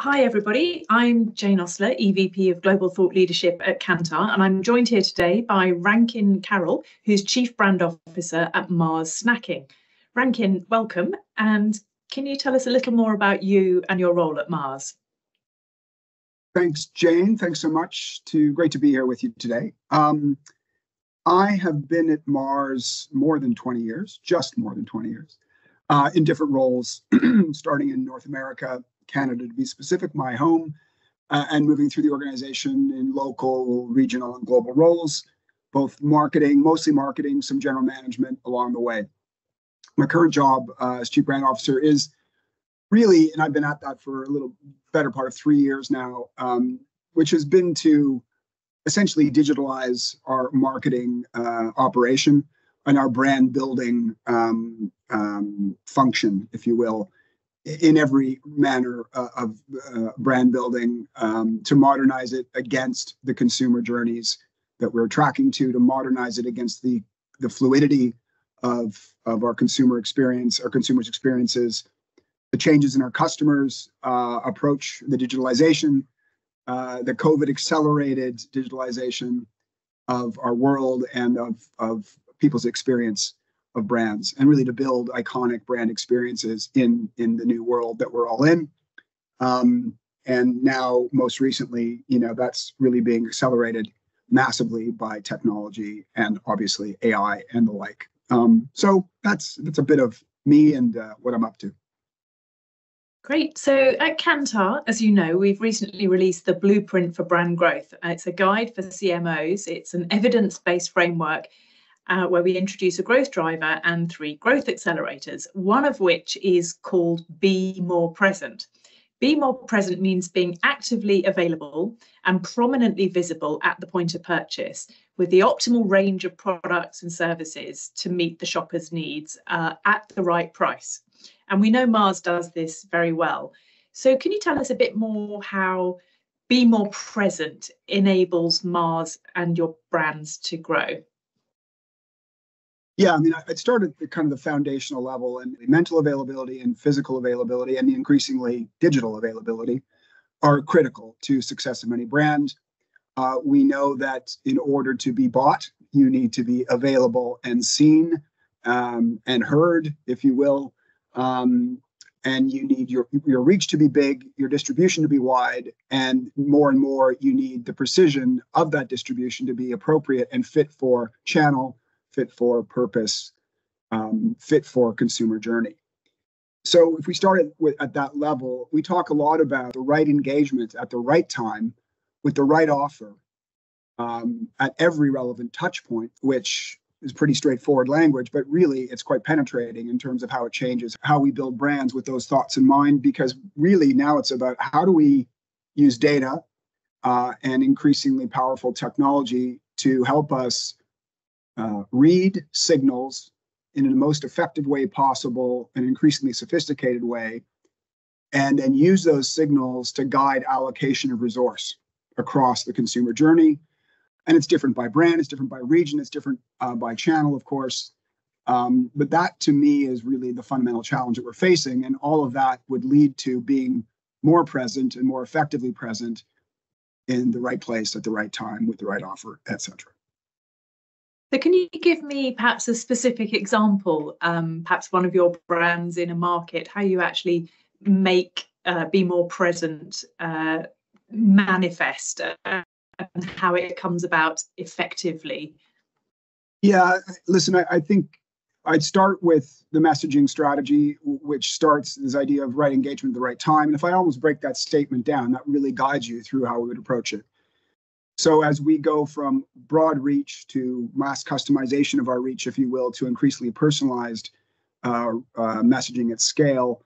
Hi, everybody. I'm Jane Osler, EVP of Global Thought Leadership at Kantar, and I'm joined here today by Rankin Carroll, who's Chief Brand Officer at Mars Snacking. Rankin, welcome. And can you tell us a little more about you and your role at Mars? Thanks, Jane. Thanks so much. Great to be here with you today. I have been at Mars more than 20 years, just more than 20 years, in different roles, starting in North America, Canada to be specific, my home, and moving through the organization in local, regional, and global roles, both marketing, mostly marketing, some general management along the way. My current job as Chief Brand Officer is really, and I've been at that for a little better part of 3 years now, which has been to essentially digitalize our marketing operation and our brand building function, if you will, in every manner of brand building, to modernize it against the consumer journeys that we're tracking to modernize it against the fluidity of our consumer experience, our consumers' experiences, the changes in our customers' approach, the digitalization, the COVID accelerated digitalization of our world and of people's experience of brands, and really to build iconic brand experiences in the new world that we're all in. And now, most recently, that's really being accelerated massively by technology and obviously AI and the like. So that's a bit of me and what I'm up to. Great. So at Kantar, as you know, we've recently released the Blueprint for Brand Growth. It's a guide for CMOs. It's an evidence-based framework where we introduce a growth driver and 3 growth accelerators, one of which is called Be More Present. Be More Present means being actively available and prominently visible at the point of purchase, with the optimal range of products and services to meet the shopper's needs at the right price. And we know Mars does this very well. So can you tell us a bit more how Be More Present enables Mars and your brands to grow? Yeah, I mean, I'd start at the foundational level, and mental availability and physical availability and increasingly digital availability are critical to success of any brand. We know that in order to be bought, you need to be available and seen and heard, if you will. And you need your reach to be big, your distribution to be wide, and more, you need the precision of that distribution to be appropriate and fit for channel, fit for purpose, fit for consumer journey. So if we start at that level, we talk a lot about the right engagement at the right time with the right offer at every relevant touch point, which is pretty straightforward language, but really it's quite penetrating in terms of how it changes how we build brands with those thoughts in mind, because really now it's about how do we use data and increasingly powerful technology to help us read signals in the most effective way possible, an increasingly sophisticated way, and then use those signals to guide allocation of resource across the consumer journey. And it's different by brand, it's different by region, it's different by channel, of course. But that, to me, is really the fundamental challenge that we're facing. And all of that would lead to being more present and more effectively present in the right place at the right time with the right offer, etc. So can you give me perhaps a specific example, perhaps one of your brands in a market, how you actually make Be More Present manifest and how it comes about effectively? Yeah, listen, I think I'd start with the messaging strategy, which starts this idea of right engagement at the right time. And if I almost break that statement down, that really guides you through how we would approach it. So as we go from broad reach to mass customization of our reach, if you will, to increasingly personalized messaging at scale,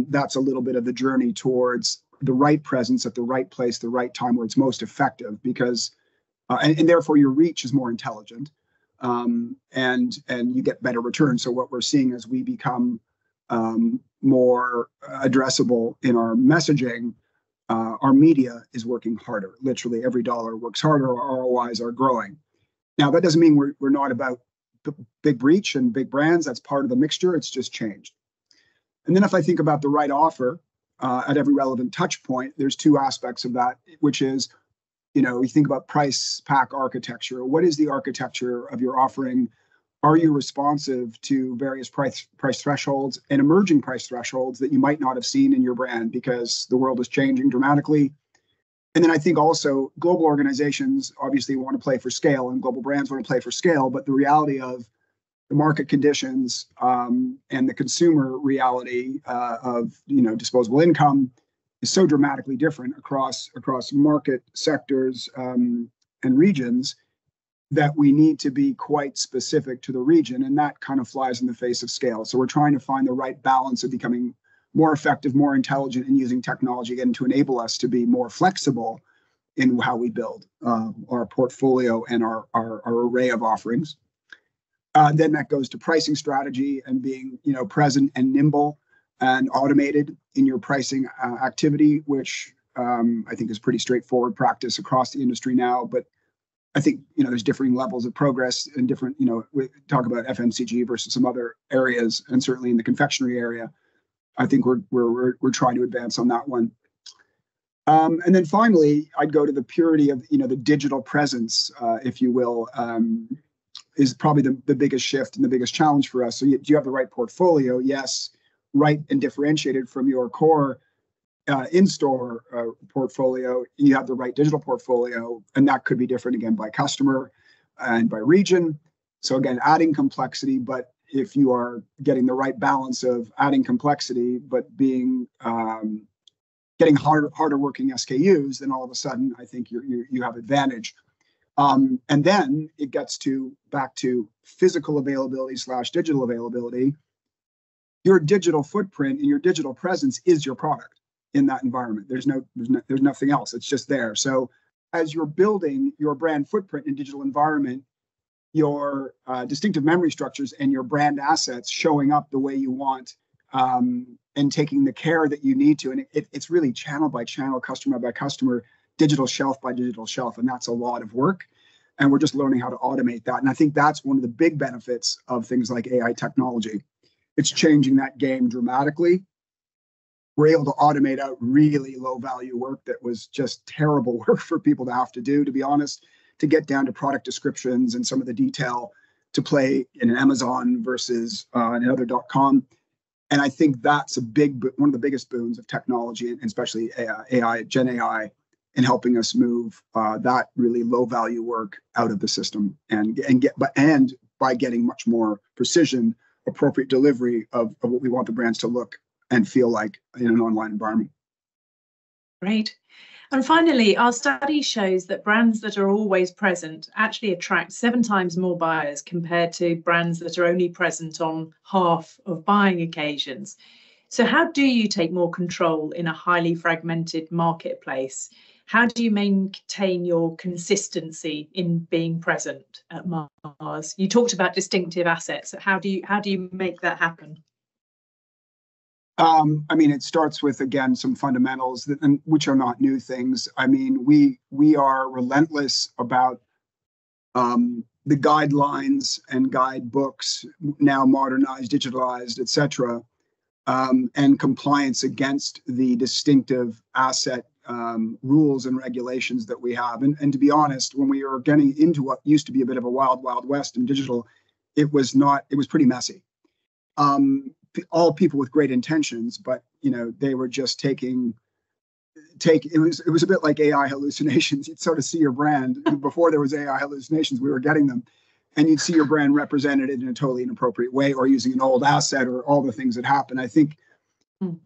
that's a little bit of the journey towards the right presence at the right place, the right time where it's most effective, because and therefore your reach is more intelligent, and you get better returns. So what we're seeing as we become more addressable in our messaging, our media is working harder. Literally every dollar works harder. Our ROIs are growing. Now, that doesn't mean we're not about big reach and big brands. That's part of the mixture. It's just changed. And then if I think about the right offer, at every relevant touch point, there's two aspects of that, which is, you think about price pack architecture. What is the architecture of your offering? Are you responsive to various price thresholds and emerging price thresholds that you might not have seen in your brand because the world is changing dramatically? And then I think also global organizations obviously want to play for scale, and global brands want to play for scale, but the reality of the market conditions and the consumer reality of disposable income is so dramatically different across market sectors and regions that we need to be quite specific to the region, and that kind of flies in the face of scale. So we're trying to find the right balance of becoming more effective, more intelligent, and using technology again to enable us to be more flexible in how we build our portfolio and our array of offerings. Then that goes to pricing strategy and being present and nimble and automated in your pricing activity, which I think is pretty straightforward practice across the industry now. But I think there's differing levels of progress and different, we talk about FMCG versus some other areas, and certainly in the confectionery area, I think we're trying to advance on that one. And then finally, I'd go to the purity of the digital presence, if you will, is probably the biggest shift and the biggest challenge for us. So do you have the right portfolio? Yes, right and differentiated from your core in-store portfolio. You have the right digital portfolio, and that could be different again by customer and by region. So again, adding complexity, but if you are getting the right balance of adding complexity, but being getting harder working SKUs, then all of a sudden I think you have advantage. And then it gets back to physical availability / digital availability. Your digital footprint and your digital presence is your product in that environment. There's nothing else. It's just there. So as you're building your brand footprint in digital environment, your distinctive memory structures and your brand assets showing up the way you want, and taking the care that you need to. And it's really channel by channel, customer by customer, digital shelf by digital shelf. And that's a lot of work. And we're just learning how to automate that. And I think that's one of the big benefits of things like AI technology. It's changing that game dramatically. We're able to automate out really low value work that was just terrible work for people to have to do, to be honest, to get down to product descriptions and some of the detail to play in an Amazon versus another .com. And I think that's one of the biggest boons of technology, and especially AI, Gen AI, in helping us move that really low value work out of the system and by getting much more precision, appropriate delivery of what we want the brands to look and feel like in an online environment. Great. And finally, our study shows that brands that are always present actually attract 7 times more buyers compared to brands that are only present on half of buying occasions. So how do you take more control in a highly fragmented marketplace? How do you maintain your consistency in being present at Mars? You talked about distinctive assets. How do you make that happen? I mean, it starts with, again, some fundamentals which are not new things. I mean, we are relentless about the guidelines and guidebooks, now modernized, digitalized, et cetera, and compliance against the distinctive asset rules and regulations that we have. And to be honest, when we were getting into what used to be a bit of a wild, wild west in digital, it was pretty messy. All people with great intentions, but they were just it was a bit like AI hallucinations. You'd sort of see your brand before there was AI hallucinations, we were getting them, and you'd see your brand represented in a totally inappropriate way or using an old asset or all the things that happen. I think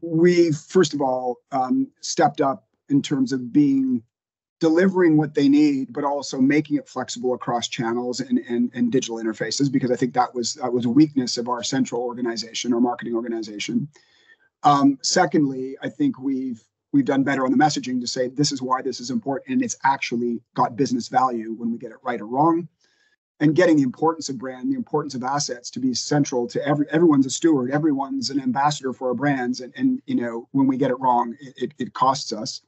we first of all stepped up in terms of delivering what they need, but also making it flexible across channels and digital interfaces, because I think that was a weakness of our central organization, our marketing organization. Secondly, I think we've done better on the messaging to say this is why this is important, and it's actually got business value when we get it right or wrong. And getting the importance of brand, the importance of assets to be central to everyone's a steward, everyone's an ambassador for our brands, and when we get it wrong, it costs us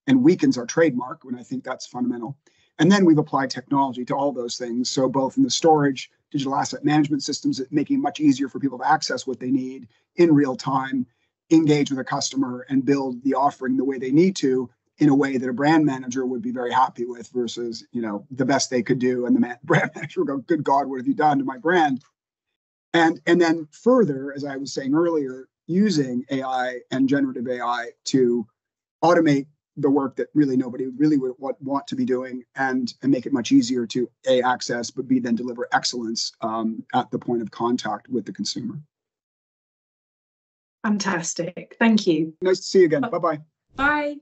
and weakens our trademark, when I think that's fundamental. And then we've applied technology to all those things. So both in the storage, digital asset management systems, making it much easier for people to access what they need in real time, engage with a customer and build the offering the way they need to in a way that a brand manager would be very happy with versus, the best they could do. And the brand manager would go, good God, what have you done to my brand? And then further, as I was saying earlier, using AI and generative AI to automate the work that really nobody really would want to be doing and make it much easier to A, access, but B, then deliver excellence at the point of contact with the consumer. Fantastic. Thank you. Nice to see you again. Bye-bye. Bye.